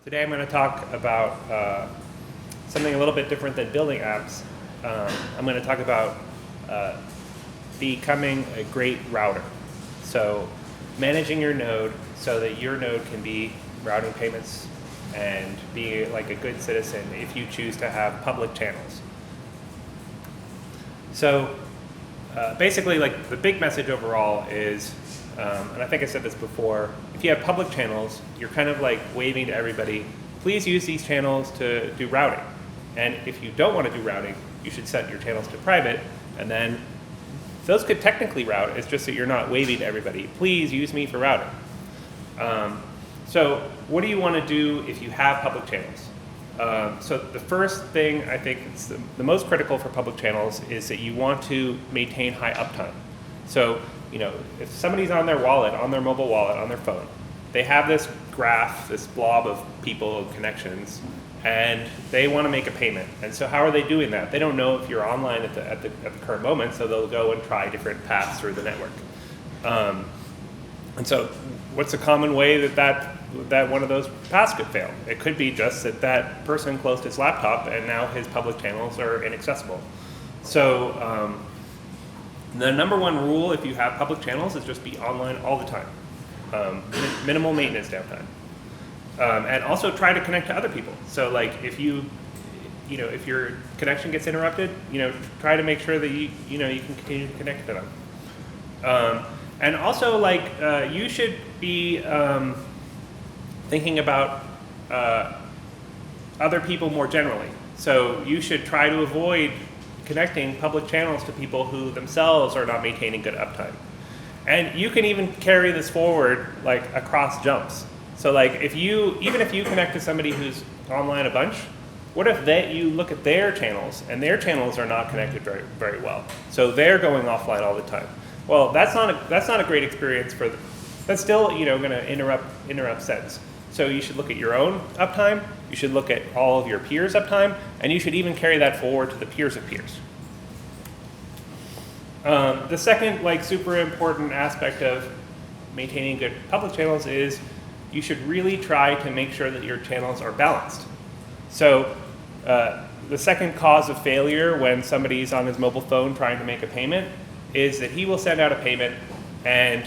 Today I'm going to talk about something a little bit different than building apps. I'm going to talk about becoming a great router. So managing your node so that your node can be routing payments and be like a good citizen if you choose to have public channels. So basically, like the big message overall is, and I think I said this before, if you have public channels, you're kind of like waving to everybody, please use these channels to do routing. And if you don't want to do routing, you should set your channels to private, and then those could technically route, it's just that you're not waving to everybody, please use me for routing. So what do you want to do if you have public channels? So the first thing I think is the most critical for public channels is that you want to maintain high uptime. So, if somebody's on their wallet, on their mobile wallet, on their phone, they have this graph, this blob of people and connections, and they want to make a payment. And so how are they doing that? They don't know if you're online at the current moment, so they'll go and try different paths through the network. And so what's a common way that one of those paths could fail? It could be just that person closed his laptop and now his public channels are inaccessible. So the number one rule if you have public channels is just be online all the time. Minimal maintenance downtime. And also try to connect to other people. So like if if your connection gets interrupted, try to make sure that you can continue to connect to them. And also you should be thinking about other people more generally. So you should try to avoid connecting public channels to people who themselves are not maintaining good uptime. And you can even carry this forward across jumps. So even if you connect to somebody who's online a bunch, what if you look at their channels and their channels are not connected very, very well? So they're going offline all the time. Well, that's not a great experience that's still going to interrupt sends. So you should look at your own uptime, you should look at all of your peers' uptime, and you should even carry that forward to the peers of peers. The second super important aspect of maintaining good public channels is you should really try to make sure that your channels are balanced. So the second cause of failure when somebody's on his mobile phone trying to make a payment is that he will send out a payment and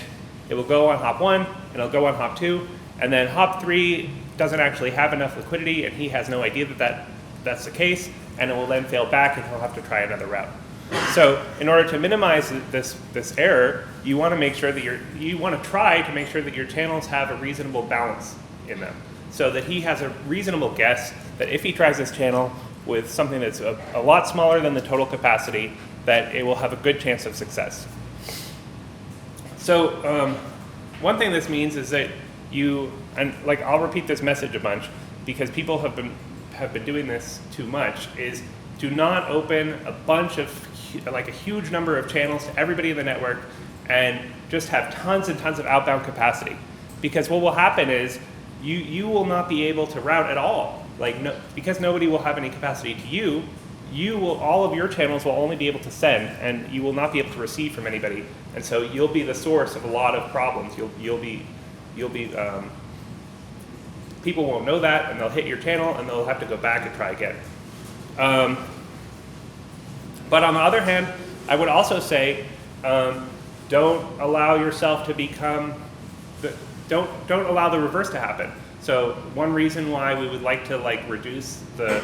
it will go on hop 1 and it'll go on hop 2, and then hop 3 doesn't actually have enough liquidity and he has no idea that that's the case, and it will then fail back and he'll have to try another route. So in order to minimize this error, you want to make sure that you want to try to make sure that your channels have a reasonable balance in them, so that he has a reasonable guess that if he tries this channel with something that's a lot smaller than the total capacity, that it will have a good chance of success. So one thing this means is that I'll repeat this message a bunch because people have been doing this too much, is do not open a bunch of a huge number of channels to everybody in the network and just have tons and tons of outbound capacity. Because what will happen is you will not be able to route at all. Because nobody will have any capacity to all of your channels will only be able to send, and you will not be able to receive from anybody. And so you'll be the source of a lot of problems. You'll be people won't know that, and they'll hit your channel, and they'll have to go back and try again. But on the other hand, I would also say, don't allow yourself to become, don't allow the reverse to happen. So one reason why we would like to reduce the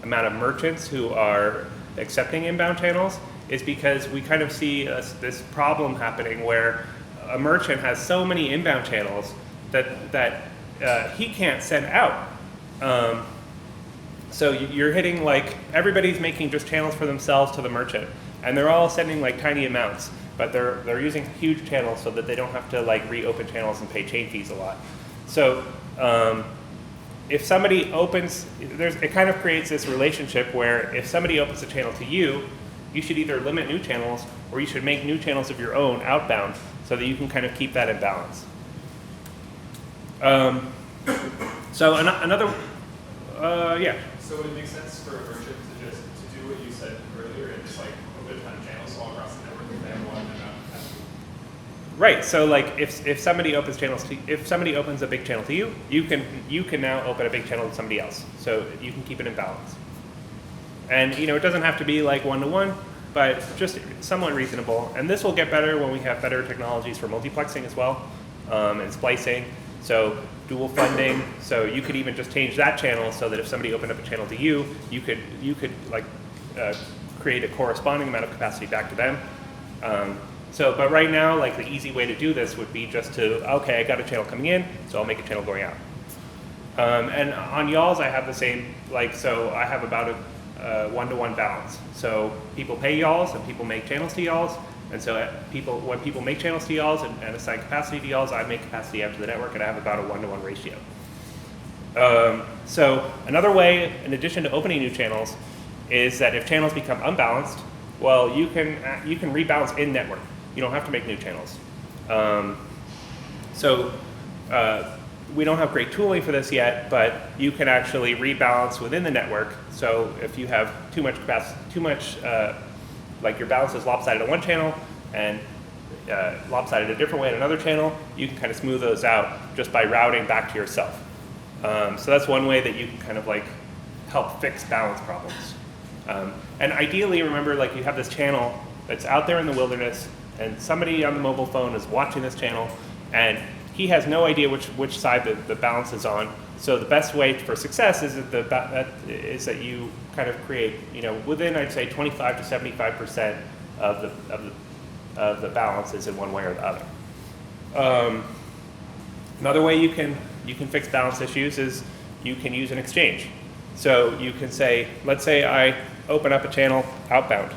amount of merchants who are accepting inbound channels is because we kind of see this problem happening where a merchant has so many inbound channels that he can't send out. So you're hitting everybody's making just channels for themselves to the merchant, and they're all sending tiny amounts, but they're using huge channels so that they don't have to reopen channels and pay chain fees a lot. So if somebody opens, it kind of creates this relationship where if somebody opens a channel to you, you should either limit new channels or you should make new channels of your own outbound so that you can kind of keep that in balance. So another, yeah. So it makes sense for a merchant to do what you said earlier and just open a ton of channels all across the network if they have one and Right. So like if somebody opens if somebody opens a big channel to you, you can now open a big channel to somebody else. So you can keep it in balance. And it doesn't have to be like one-to-one, but just somewhat reasonable. And this will get better when we have better technologies for multiplexing as well, and splicing. So dual funding. So you could even just change that channel so that if somebody opened up a channel to you, you could like create a corresponding amount of capacity back to them. But right now, like the easy way to do this would be just to, okay, I got a channel coming in, so I'll make a channel going out. And on y'alls, I have the same, so I have about a one-to-one balance. So people pay y'alls and people make channels to y'alls. And so when people make channels to y'alls and assign capacity to y'alls, I make capacity out to the network, and I have about a one-to-one ratio. So another way, in addition to opening new channels, is that if channels become unbalanced, well, you can rebalance in network. You don't have to make new channels. We don't have great tooling for this yet, but you can actually rebalance within the network. So if you have too much capacity, like your balance is lopsided on one channel and lopsided a different way on another channel, you can kind of smooth those out just by routing back to yourself. So that's one way that you can kind of like help fix balance problems. And ideally, remember, like you have this channel that's out there in the wilderness, and somebody on the mobile phone is watching this channel, and he has no idea which side the balance is on. So the best way for success is that you kind of create, within, I'd say, 25 to 75% of the balance is in one way or the other. Another way you can fix balance issues is you can use an exchange. So you can say, let's say I open up a channel outbound,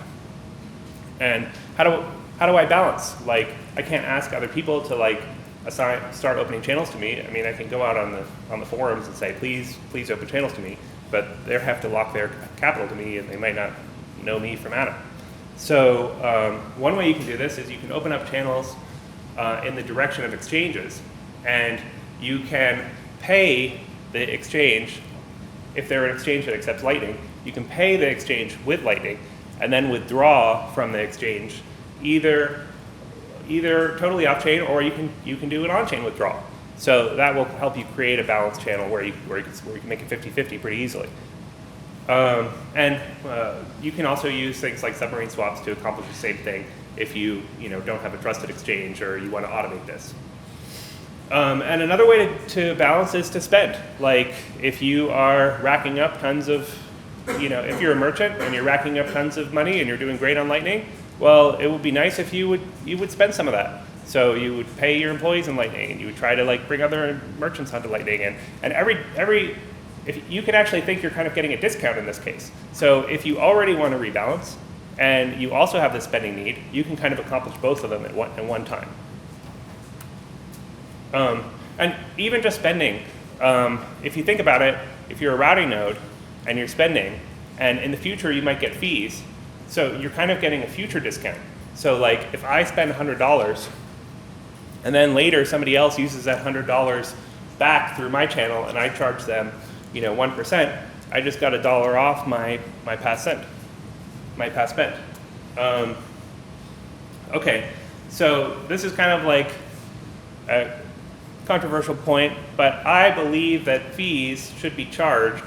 and how do I balance? Like, I can't ask other people to start opening channels to me. I mean, I can go out on the forums and say, please open channels to me, but they have to lock their capital to me, and they might not know me from Adam. So one way you can do this is you can open up channels in the direction of exchanges, and you can pay the exchange. If they're an exchange that accepts Lightning, you can pay the exchange with Lightning and then withdraw from the exchange either totally off-chain, or you can do an on-chain withdrawal. So that will help you create a balanced channel where you can make it 50-50 pretty easily. And you can also use things like submarine swaps to accomplish the same thing if you don't have a trusted exchange or you want to automate this. And another way to balance is to spend. Like if you are racking up tons of, if you're a merchant and you're racking up tons of money and you're doing great on Lightning, well, it would be nice if you would spend some of that. So you would pay your employees in Lightning, and you would try to bring other merchants onto Lightning, and if you can actually think you're kind of getting a discount in this case. So if you already want to rebalance and you also have this spending need, you can kind of accomplish both of them at one time. And even just spending, if you think about it, if you're a routing node and you're spending, and in the future you might get fees, so you're kind of getting a future discount. So like if I spend $100 and then later somebody else uses that $100 back through my channel and I charge them 1%, I just got $1 off my past spend. Okay, so this is kind of like a controversial point, but I believe that fees should be charged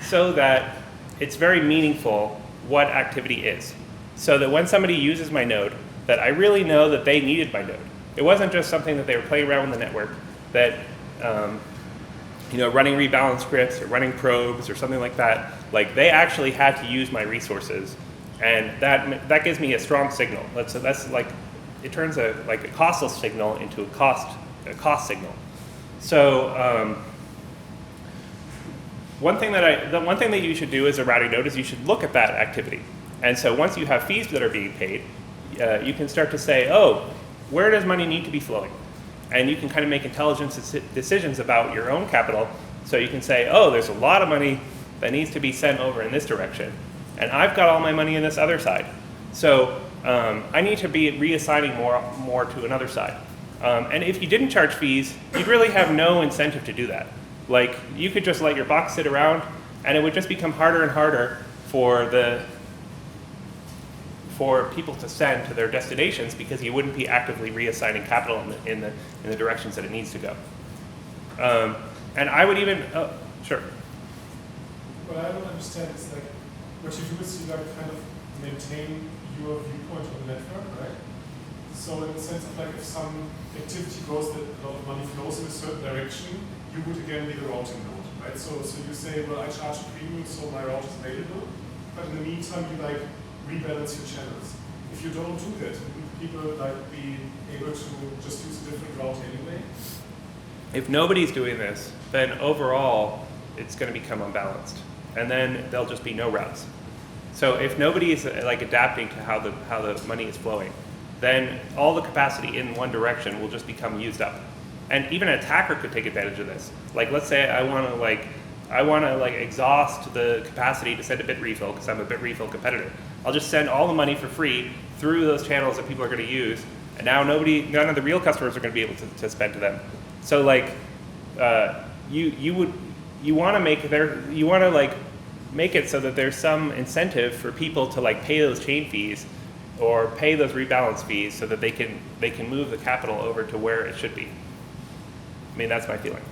so that it's very meaningful what activity is. So that when somebody uses my node, that I really know that they needed my node. It wasn't just something that they were playing around with the network, that running rebalance scripts or running probes or something like that, like they actually had to use my resources, and that gives me a strong signal. That's like, it turns a costless signal into a cost signal. So one thing that you should do as a routing node is you should look at that activity. And so once you have fees that are being paid, you can start to say, oh, where does money need to be flowing? And you can kind of make intelligent decisions about your own capital. So you can say, oh, there's a lot of money that needs to be sent over in this direction, and I've got all my money in this other side. So I need to be reassigning more to another side. And if you didn't charge fees, you'd really have no incentive to do that. Like, you could just let your box sit around, and it would just become harder and harder for for people to send to their destinations because you wouldn't be actively reassigning capital in the directions that it needs to go. And I would even, oh, sure. What I don't understand is like, what you do is you like kind of maintain your viewpoint on the network, right? So in the sense of like if some activity goes that a lot of money flows in a certain direction, you would again be the routing node, right? So you say, well, I charge a premium, so my route is available, but in the meantime, you like rebalance your channels. If you don't do that, would people like be able to just use a different route anyway? If nobody's doing this, then overall, it's going to become unbalanced. And then there'll just be no routes. So if nobody is like adapting to how the money is flowing, then all the capacity in one direction will just become used up. And even an attacker could take advantage of this. Like let's say I want to exhaust the capacity to send a bit refill because I'm a bit refill competitor. I'll just send all the money for free through those channels that people are going to use, and now none of the real customers are going to be able to spend to them. So like you want to make it so that there's some incentive for people to like pay those chain fees or pay those rebalance fees so that they can move the capital over to where it should be. I mean, that's my feeling.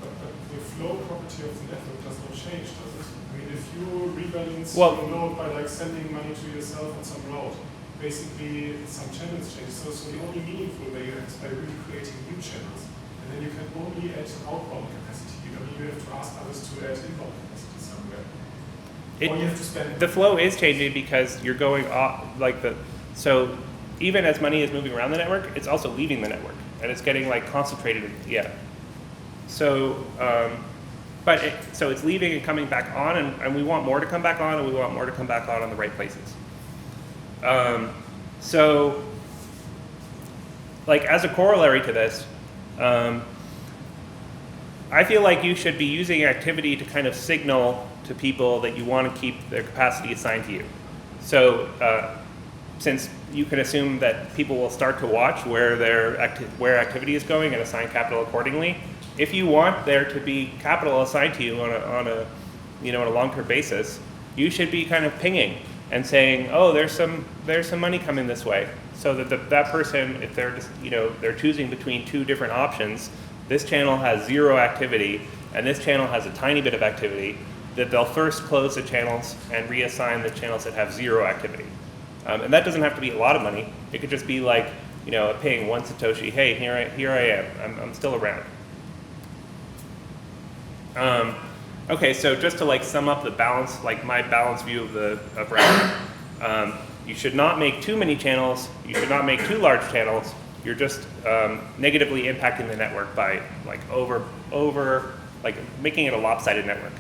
But the flow property of the network does not change, does it? I mean, if you rebalance Well, your node by like sending money to yourself on some route, basically some channels change. So the only meaningful way is by really creating new channels. And then you can only add outbound capacity. I mean, you have to ask others to add inbound capacity somewhere. Or you have to spend. The flow is changing because you're going off, so even as money is moving around the network, it's also leaving the network. And it's getting like concentrated, So, so it's leaving and coming back on, and we want more to come back on, and we want more to come back on the right places. So, like as a corollary to this, I feel like you should be using activity to kind of signal to people that you want to keep their capacity assigned to you. So, since you can assume that people will start to watch where activity is going and assign capital accordingly, if you want there to be capital assigned to you on a long-term basis, you should be kind of pinging and saying, oh, there's some money coming this way, so that that person, if they're just they're choosing between two different options, this channel has 0 activity and this channel has a tiny bit of activity, that they'll first close the channels and reassign the channels that have 0 activity. And that doesn't have to be a lot of money. It could just be like, a ping, 1 Satoshi, hey, here I am, I'm still around. Okay, so just to like sum up the balance, like my balanced view of routing, you should not make too many channels, you should not make too large channels, you're just negatively impacting the network by like like making it a lopsided network.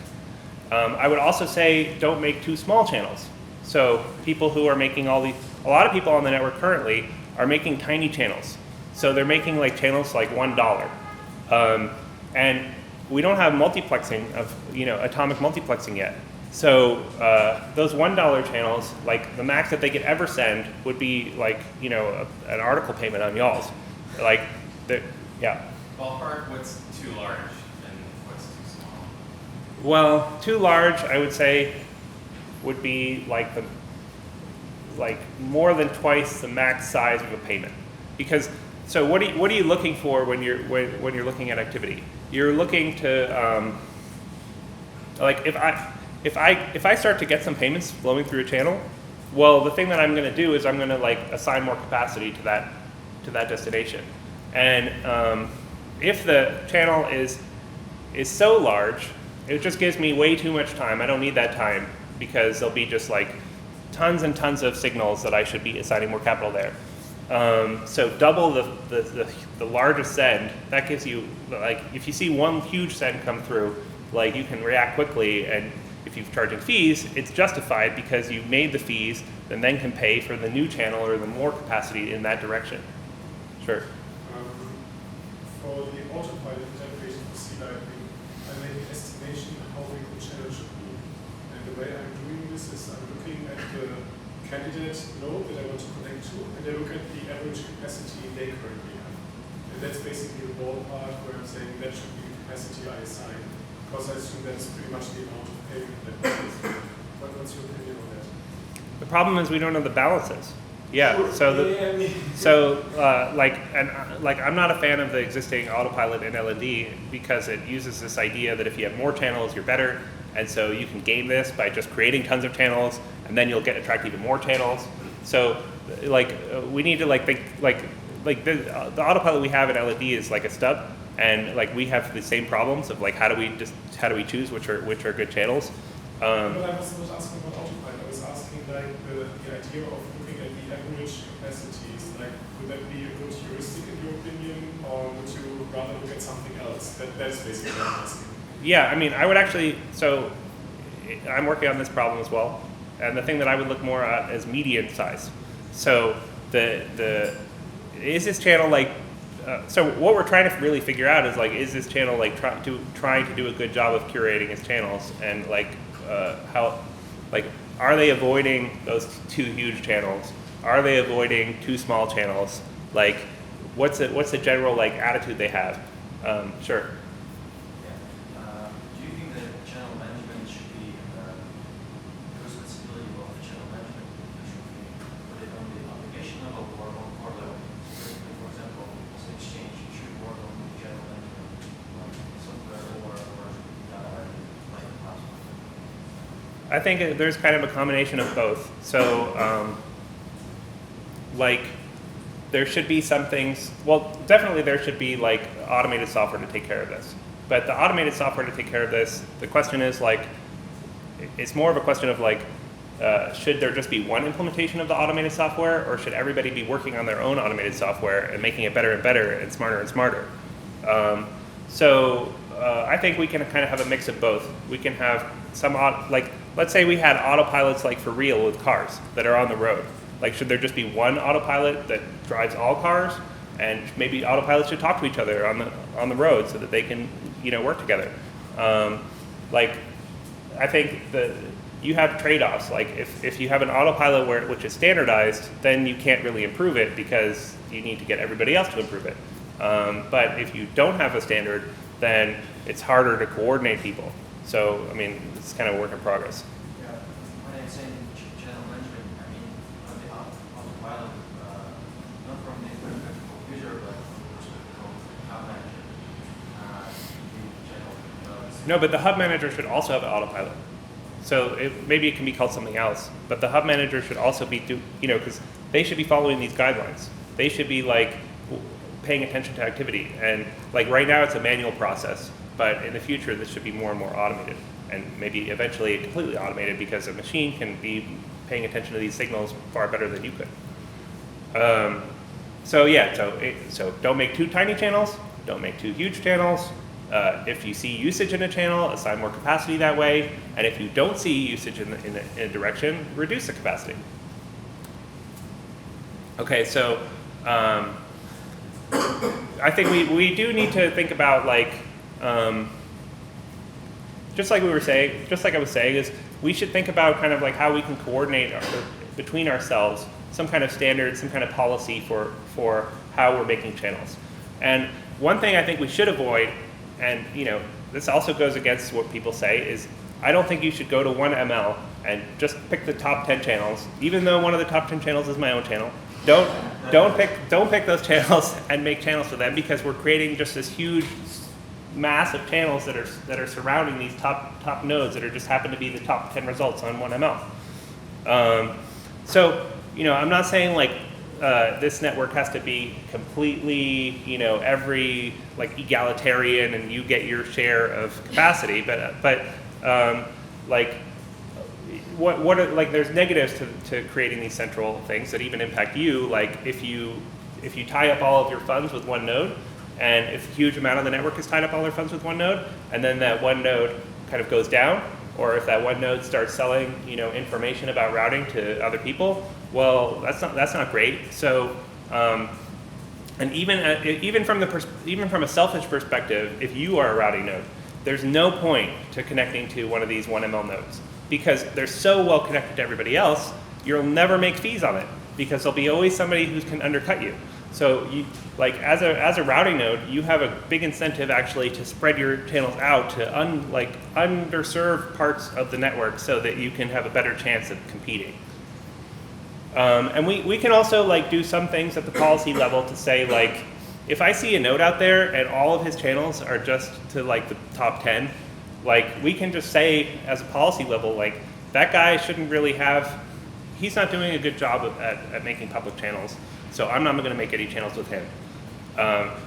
I would also say don't make too small channels. So people who are making a lot of people on the network currently are making tiny channels. So they're making like channels like $1. And we don't have multiplexing of, atomic multiplexing yet. So those $1 channels, like the max that they could ever send would be like, an article payment on y'all's. Like, yeah. Ballpark, what's too large and what's too small? Well, too large, I would say, would be like more than twice the max size of a payment. Because so what are you looking for when you're looking at activity? You're looking to like if I start to get some payments flowing through a channel, well, the thing that I'm going to do is I'm going to like assign more capacity to that destination. And if the channel is so large, it just gives me way too much time. I don't need that time, because there'll be just like tons and tons of signals that I should be assigning more capital there. So double the largest send, that gives you, like, if you see one huge send come through, like you can react quickly, and if you're charging fees, it's justified because you made the fees and then can pay for the new channel or the more capacity in that direction. Sure. For the autopilot interpretation for C-Lightning, I made an estimation of how big the channel should be. And the way I'm doing this is I'm looking at the candidate node that I want to connect to, and I look at the average capacity they currently have. And that's basically the ballpark where I'm saying that should be the capacity I assign, because I assume that's pretty much the amount of payment that is. What's your opinion on that? problem is we don't know the balances. Yeah. Sure. So the, Yeah, I mean- so like I'm not a fan of the existing autopilot in LED because it uses this idea that if you have more channels, you're better, and so you can game this by just creating tons of channels, and then you'll attract even more channels. So like we need to think like the autopilot we have in LED is like a stub, and like we have the same problems of like how do we choose which are good channels. But I was not asking about autopilot. I was asking like the idea of looking at the average capacities. Like, would that be a good heuristic in your opinion, or would you rather look at something else? That's basically what I'm asking. Yeah, I mean, I would actually. So I'm working on this problem as well, and the thing that I would look more at is median size. So the is this channel like. So what we're trying to really figure out is like, is this channel like trying to do a good job of curating its channels, and like how, like, are they avoiding those two huge channels? Are they avoiding two small channels? Like, what's the general like attitude they have? Sure. Yeah. Do you think that channel management should be the responsibility of channel management? Should we put it on the application level or on core level? For example, as an exchange should work on channel management software or like a platform. I think there's kind of a combination of both. So, like, there should be some things, well, definitely there should be, like, automated software to take care of this. But the automated software to take care of this, the question is, like, it's more of a question of, like, should there just be one implementation of the automated software, or should everybody be working on their own automated software and making it better and better and smarter and smarter? I think we can kind of have a mix of both. We can have some, let's say we had autopilots like for real with cars that are on the road. Like, should there just be one autopilot that drives all cars? And maybe autopilots should talk to each other on the road so that they can, work together. I think that you have trade-offs. Like, if you have an autopilot which is standardized, then you can't really improve it because you need to get everybody else to improve it. But if you don't have a standard, then it's harder to coordinate people. So, I mean, it's kind of a work in progress. Yeah. When I'm saying channel management, I mean on the autopilot, not from the perspective of user, but from the perspective of hub manager. No, but the hub manager should also have an autopilot. So maybe it can be called something else, but the hub manager should also be, because they should be following these guidelines. They should be like paying attention to activity. And like right now it's a manual process, but in the future this should be more and more automated, and maybe eventually completely automated because a machine can be paying attention to these signals far better than you could. So don't make too tiny channels, don't make too huge channels. If you see usage in a channel, assign more capacity that way, and if you don't see usage in a direction, reduce the capacity. Okay, so I think we do need to think about like, just like I was saying, is we should think about kind of like how we can coordinate between ourselves some kind of standard, some kind of policy for how we're making channels. And one thing I think we should avoid, and this also goes against what people say, is I don't think you should go to 1ML and just pick the top 10 channels, even though one of the top 10 channels is my own channel. Don't pick those channels and make channels for them, because we're creating just this huge mass of channels that are surrounding these top nodes that are just happen to be the top 10 results on 1ML. I'm not saying like this network has to be completely, every like egalitarian and you get your share of capacity, but what are, like, there's negatives to creating these central things that even impact you. Like if you tie up all of your funds with one node, and if a huge amount of the network is tied up all their funds with one node, and then that one node kind of goes down, or if that one node starts selling, information about routing to other people, well, that's not great. So, and even from a selfish perspective, if you are a routing node, there's no point to connecting to one of these 1ML nodes, because they're so well connected to everybody else, you'll never make fees on it, because there'll be always somebody who can undercut you. So you, like, as a routing node, you have a big incentive actually to spread your channels out to underserved parts of the network so that you can have a better chance of competing. And we can also like do some things at the policy level to say like, if I see a node out there and all of his channels are just to like the top 10, like we can just say as a policy level, like that guy shouldn't really have, he's not doing a good job at making public channels. So I'm not going to make any channels with him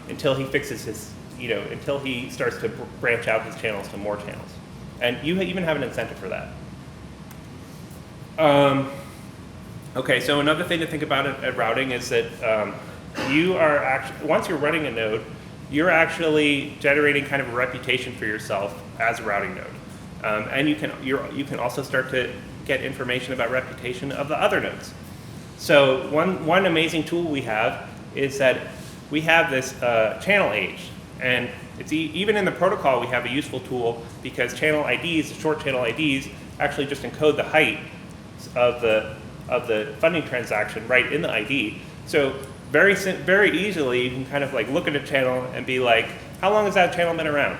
until he fixes his, until he starts to branch out his channels to more channels. And you even have an incentive for that. Okay, so another thing to think about at routing is that you are actually, once you're running a node, you're actually generating kind of a reputation for yourself as a routing node. And you can also start to get information about reputation of the other nodes. So one amazing tool we have is that we have this channel age. And it's even in the protocol we have a useful tool because channel IDs, short channel IDs, actually just encode the height of the funding transaction right in the ID. So very easily you can kind of like look at a channel and be like, how long has that channel been around?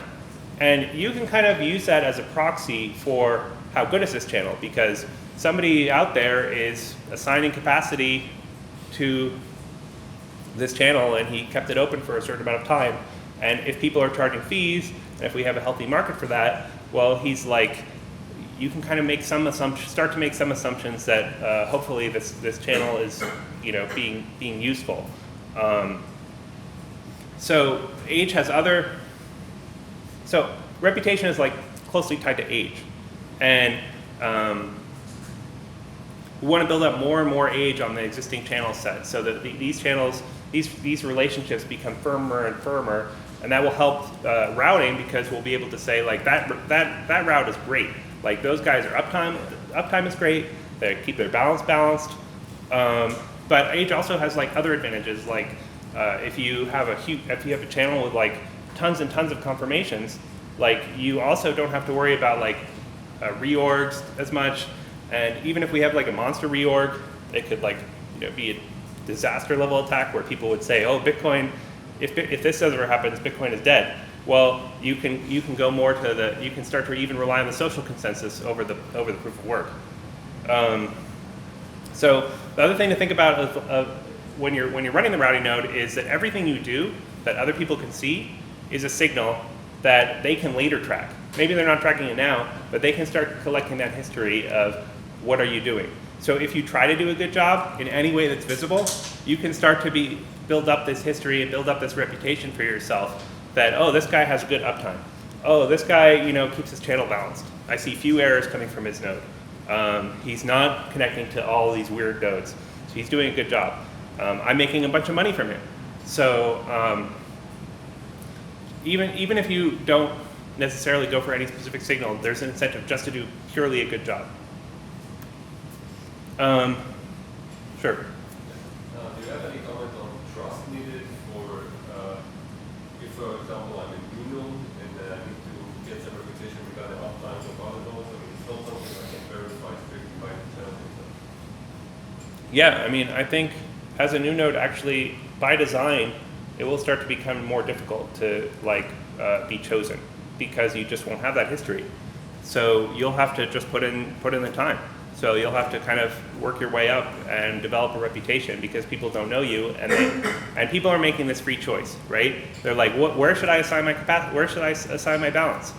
And you can kind of use that as a proxy for how good is this channel, because somebody out there is assigning capacity to this channel and he kept it open for a certain amount of time. And if people are charging fees, and if we have a healthy market for that, well, he's like, you can kind of make some assumptions, start to make some assumptions that hopefully this channel is, being useful. So age has so reputation is like closely tied to age, and we want to build up more and more age on the existing channel set, so that these channels, these relationships become firmer and firmer, and that will help routing because we'll be able to say like that route is great. Like those guys are uptime is great. They keep their balance balanced. But age also has like other advantages. Like if you have a channel with like tons and tons of confirmations, like you also don't have to worry about like reorgs as much. And even if we have like a monster reorg, it could like be a disaster level attack where people would say, oh, Bitcoin, if this ever happens, Bitcoin is dead. Well, you can go more to you can start to even rely on the social consensus over the proof of work. So the other thing to think about when you're running the routing node is that everything you do that other people can see is a signal that they can later track. Maybe they're not tracking it now, but they can start collecting that history of what are you doing. So if you try to do a good job in any way that's visible, you can start to build up this history and build up this reputation for yourself. That, oh, this guy has good uptime. Oh, this guy, keeps his channel balanced. I see few errors coming from his node. He's not connecting to all these weird nodes. So he's doing a good job. I'm making a bunch of money from him. So even if you don't necessarily go for any specific signal, there's an incentive just to do purely a good job. Sure. Do you have any comment on trust needed for, if for example I'm in new node and I need to get some reputation regarding uptime of other nodes? I mean, it's not something I can verify strictly by channel. Yeah, I mean, I think as a new node, actually by design, it will start to become more difficult to be chosen because you just won't have that history. So you'll have to just put in the time. So you'll have to kind of work your way up and develop a reputation because people don't know you, and people are making this free choice, right? They're like, where should I assign my capacity? Where should I assign my balance?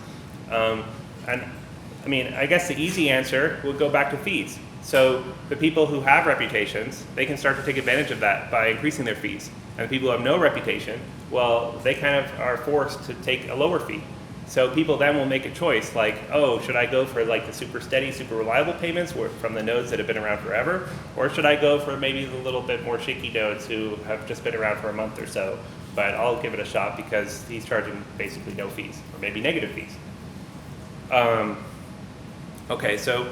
And I mean, I guess the easy answer would go back to fees. So the people who have reputations, they can start to take advantage of that by increasing their fees. And the people who have no reputation, well, they kind of are forced to take a lower fee. So people then will make a choice like, oh, should I go for like the super steady, super reliable payments from the nodes that have been around forever? Or should I go for maybe the little bit more shaky nodes who have just been around for a month or so, but I'll give it a shot because he's charging basically no fees, or maybe negative fees. Okay, so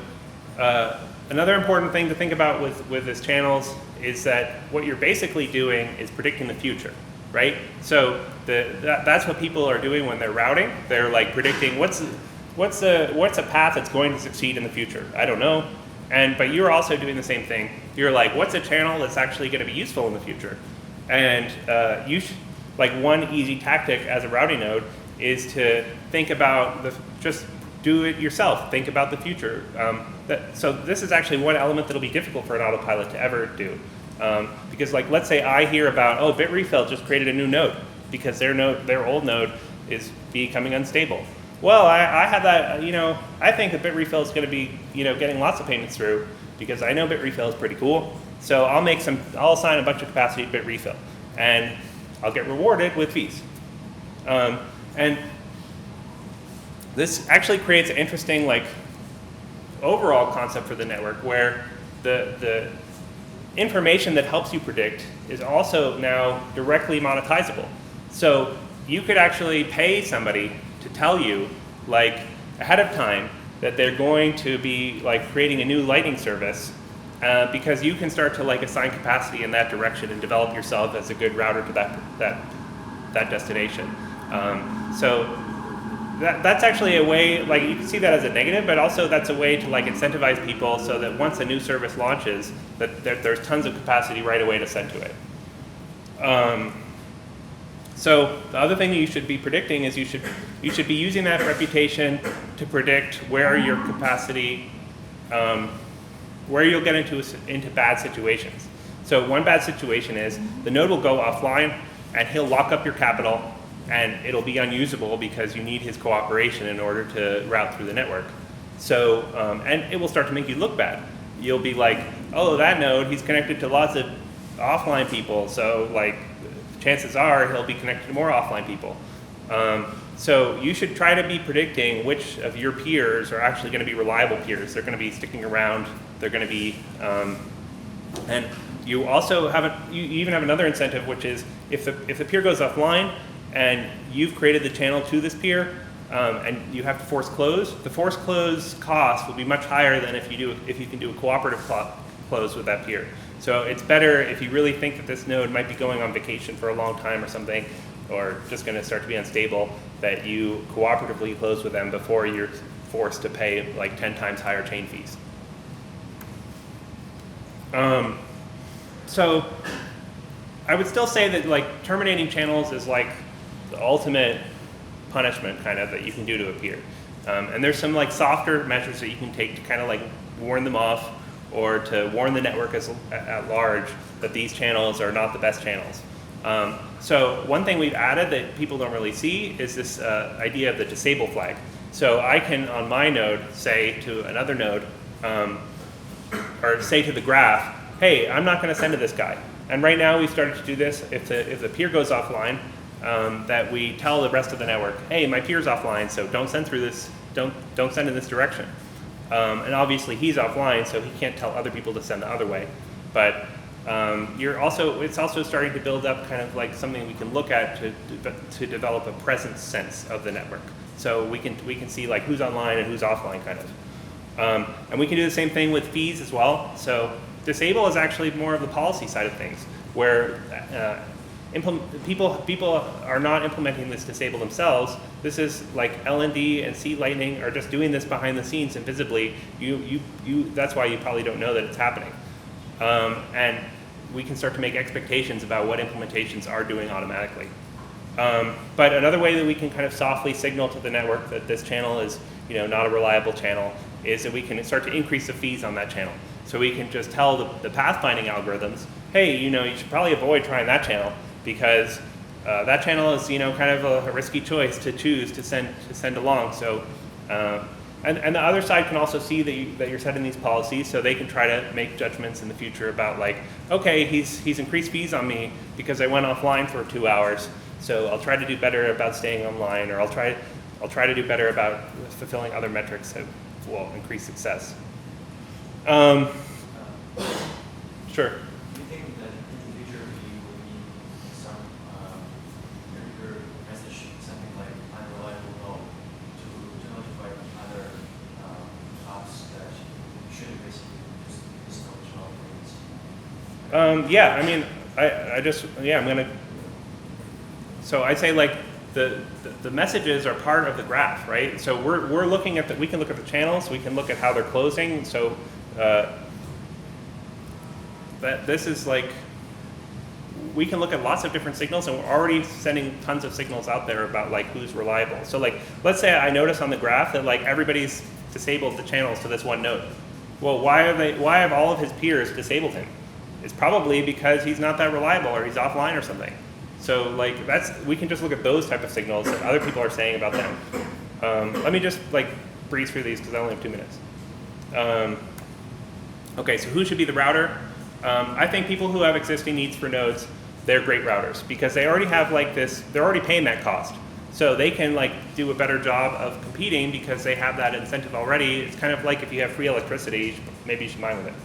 another important thing to think about with this channels is that what you're basically doing is predicting the future, right? So that's what people are doing when they're routing. They're like predicting what's a path that's going to succeed in the future. I don't know. But you're also doing the same thing. You're like, what's a channel that's actually going to be useful in the future? And one easy tactic as a routing node is to think about just do it yourself. Think about the future. So this is actually one element that'll be difficult for an autopilot to ever do. Because like, let's say I hear about, oh, Bitrefill just created a new node because their old node is becoming unstable. Well, I have that, I think that Bitrefill is going to be, getting lots of payments through because I know Bitrefill is pretty cool. So I'll assign a bunch of capacity to Bitrefill and I'll get rewarded with fees. And this actually creates an interesting overall concept for the network where the information that helps you predict is also now directly monetizable. So you could actually pay somebody to tell you ahead of time that they're going to be creating a new Lightning service because you can start to assign capacity in that direction and develop yourself as a good router to that destination. So that's actually a way, you can see that as a negative, but also that's a way to incentivize people so that once a new service launches, that there's tons of capacity right away to send to it. So the other thing that you should be predicting is you should be using that reputation to predict where your capacity, where you'll get into bad situations. So one bad situation is the node will go offline and he'll lock up your capital and it'll be unusable because you need his cooperation in order to route through the network. So, and it will start to make you look bad. You'll be like, oh, that node, he's connected to lots of offline people, so chances are he'll be connected to more offline people. So you should try to be predicting which of your peers are actually going to be reliable peers. They're going to be sticking around. They're going to be, and you also you even have another incentive, which is if the peer goes offline, and you've created the channel to this peer, and you have to force close, the force close cost will be much higher than if you can do a cooperative close with that peer. So it's better if you really think that this node might be going on vacation for a long time or something, or just going to start to be unstable, that you cooperatively close with them before you're forced to pay 10 times higher chain fees. So I would still say that terminating channels is the ultimate punishment kind of that you can do to a peer. And there's some softer measures that you can take to kind of warn them off or to warn the network at large that these channels are not the best channels. So one thing we've added that people don't really see is this idea of the disable flag. So I can, on my node, say to another node, or say to the graph, hey, I'm not going to send to this guy. And right now we've started to do this. If the peer goes offline, that we tell the rest of the network, hey, my peer's offline, so don't send through this, don't send in this direction. And obviously he's offline, so he can't tell other people to send the other way. But it's also starting to build up kind of something we can look at to develop a presence sense of the network. So we can see who's online and who's offline kind of. And we can do the same thing with fees as well. So disable is actually more of the policy side of things, where people are not implementing this disable themselves. This is LND and C Lightning are just doing this behind the scenes invisibly. That's why you probably don't know that it's happening. And we can start to make expectations about what implementations are doing automatically. But another way that we can kind of softly signal to the network that this channel is not a reliable channel is that we can start to increase the fees on that channel. So we can just tell the pathfinding algorithms, hey, you should probably avoid trying that channel because that channel is kind of a risky choice to choose to send along. So and the other side can also see that you're setting these policies, so they can try to make judgments in the future about okay, he's increased fees on me because I went offline for 2 hours, so I'll try to do better about staying online, or I'll try to do better about fulfilling other metrics that will increase success. Sure. Do you think that in the future we will need some particular message, something like unreliable node, to notify other apps that should basically just install operations? Yeah, I mean, I'm gonna. So I'd say the messages are part of the graph, right? So we're looking at we can look at the channels, we can look at how they're closing. So this is we can look at lots of different signals, and we're already sending tons of signals out there about like who's reliable. So like, let's say I notice on the graph that like everybody's disabled the channels to this one node. Well, why have all of his peers disabled him? It's probably because he's not that reliable, or he's offline or something. So like we can just look at those type of signals that other people are saying about them. Let me just like breeze through these because I only have 2 minutes. Okay, so who should be the router? I think people who have existing needs for nodes, they're great routers because they already have like this, they're already paying that cost. So they can like do a better job of competing because they have that incentive already. It's kind of like if you have free electricity, maybe you should mine with it.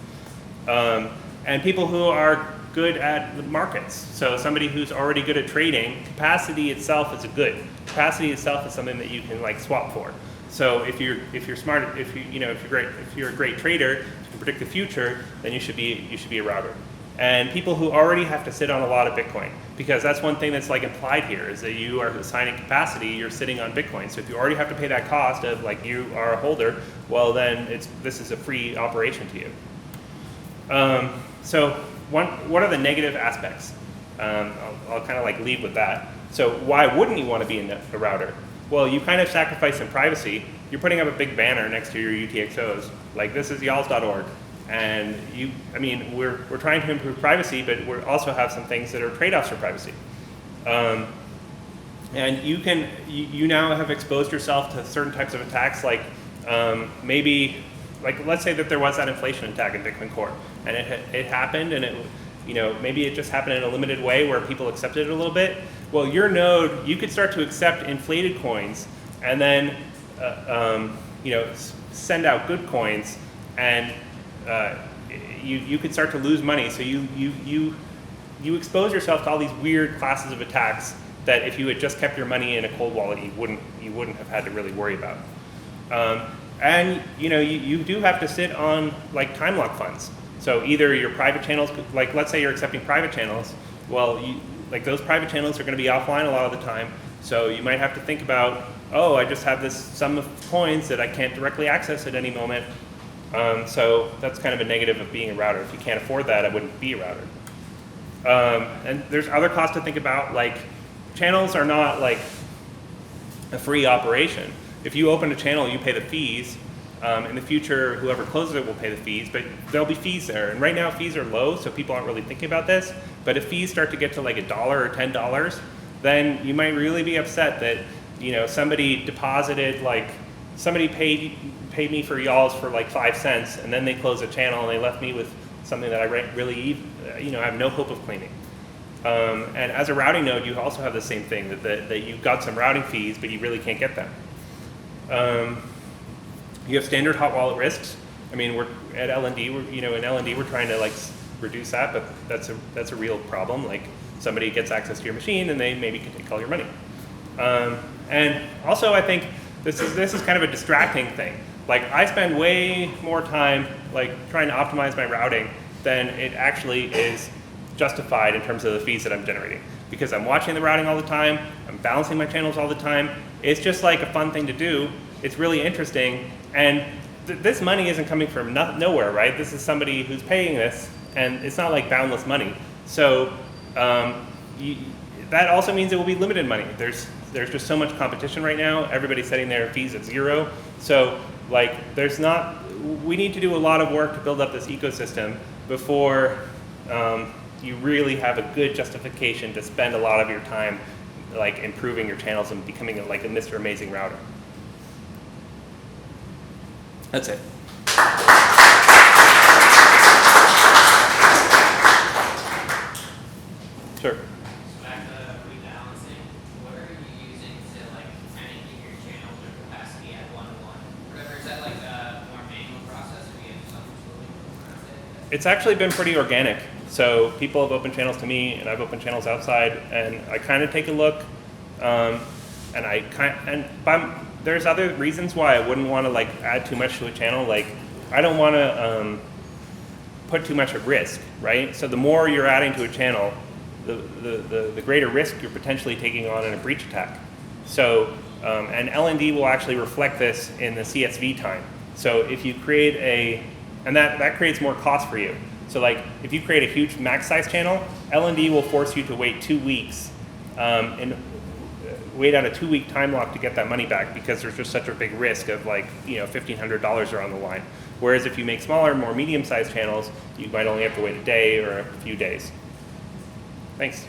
And people who are good at the markets. So somebody who's already good at trading, capacity itself is a good. Capacity itself is something that you can like swap for. So if you're smart, if you're a great trader, you can predict the future, then you should be a router. And people who already have to sit on a lot of Bitcoin, because that's one thing that's like implied here is that you are assigning capacity, you're sitting on Bitcoin. So if you already have to pay that cost of like you are a holder, well then this is a free operation to you. So what are the negative aspects? I'll kind of like lead with that. So why wouldn't you want to be a router? Well, you kind of sacrifice some privacy. You're putting up a big banner next to your UTXOs, like this is yalls.org. And we're trying to improve privacy, but we also have some things that are trade-offs for privacy. And you now have exposed yourself to certain types of attacks, like maybe, like let's say that there was that inflation attack in Bitcoin Core, and it happened, and maybe it just happened in a limited way where people accepted it a little bit. Well, your node, you could start to accept inflated coins, and then send out good coins, and you could start to lose money. So you expose yourself to all these weird classes of attacks that if you had just kept your money in a cold wallet, you wouldn't have had to really worry about. And you do have to sit on like time lock funds. So either your private channels, like let's say you're accepting private channels, well, like those private channels are going to be offline a lot of the time. So you might have to think about, oh, I just have this sum of coins that I can't directly access at any moment. So that's kind of a negative of being a router. If you can't afford that, I wouldn't be a router. And there's other costs to think about, like channels are not like a free operation. If you open a channel, you pay the fees. In the future, whoever closes it will pay the fees, but there'll be fees there. And right now, fees are low, so people aren't really thinking about this. But if fees start to get to like $1 or $10, then you might really be upset that somebody deposited somebody paid me for yalls for like 5 cents, and then they closed a channel and they left me with something that I really I have no hope of claiming. And as a routing node, you also have the same thing that you got some routing fees, but you really can't get them. You have standard hot wallet risks. I mean, we're at LND. In LND, we're trying to like reduce that, but that's a real problem. Like somebody gets access to your machine, and they maybe can take all your money. And also, I think this is kind of a distracting thing. Like I spend way more time like trying to optimize my routing than it actually is justified in terms of the fees that I'm generating. Because I'm watching the routing all the time, I'm balancing my channels all the time. It's just like a fun thing to do. It's really interesting, and this money isn't coming from nowhere, right? This is somebody who's paying this, and it's not like boundless money. So that also means it will be limited money. There's just so much competition right now. Everybody's setting their fees at 0. So like we need to do a lot of work to build up this ecosystem before you really have a good justification to spend a lot of your time like improving your channels and becoming like a Mr. Amazing router. That's it. Sure. So back to rebalancing, what are you using to like kind of keep your channels or capacity at 1 to 1? Whatever, is that like a more manual process, or do you have something slowly? It's actually been pretty organic. So people have opened channels to me, and I've opened channels outside, and I kind of take a look, there's other reasons why I wouldn't want to like add too much to a channel. Like I don't want to put too much at risk, right? So the more you're adding to a channel, the greater risk you're potentially taking on in a breach attack. So and LND will actually reflect this in the CSV time. So if you create and that creates more cost for you. So like if you create a huge max size channel, L&D will force you to wait 2 weeks and wait out a 2-week time lock to get that money back because there's just such a big risk of like, $1,500 are on the line. Whereas if you make smaller, more medium-sized channels, you might only have to wait a day or a few days. Thanks.